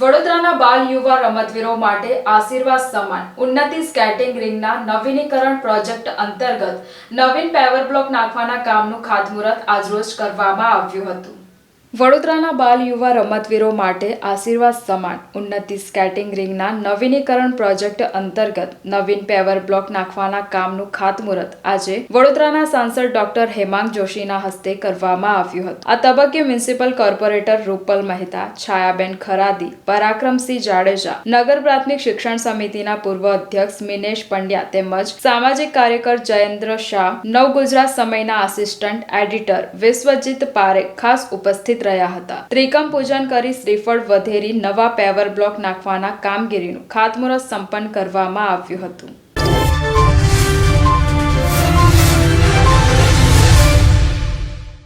વડોદરાના બાલ યુવા રમતવીરો માટે આશીર્વાદ સમાન ઉન્નતિ સ્કેટિંગ રિંગના નવીનીકરણ પ્રોજેક્ટ અંતર્ગત નવીન પેવર બ્લોક નાખવાના કામનું ખાતમુહૂર્ત આજરોજ કરવામાં આવ્યું હતું। વડોદરાના બાલ યુવા રમતવીરો માટે આશીર્વાદ સમાન ઉન્નતિ સ્કેટિંગ રિંગના નવીનીકરણ પ્રોજેક્ટ અંતર્ગત નવીન પેવર બ્લોક નાખવાના કામનું ખાતમુહૂર્ત આજે વડોદરાના સાંસદ ડોક્ટર હેમાંગ જોશીના હસ્તે કરવામાં આવ્યું હતું। આ તબક્કે મ્યુનિસિપલ કોર્પોરેટર રૂપલ મહેતા, છાયાબેન ખરાદી, પરાક્રમસિંહ જાડેજા, નગર પ્રાથમિક શિક્ષણ સમિતિના પૂર્વ અધ્યક્ષ મિનેશ પંડ્યા તેમજ સામાજિક કાર્યકર જયેન્દ્ર શાહ, નવ ગુજરાત સમયના આસિસ્ટન્ટ એડિટર વિશ્વજીત પારેખ ખાસ ઉપસ્થિત રહ્યા હતા। ત્રિકમ પૂજન કરી શ્રીફળ વધેરી નવા પેવર બ્લોક નાખવાના કામગીરીનું ખાતમુહૂર્ત સંપન્ન કરવામાં આવ્યું હતું।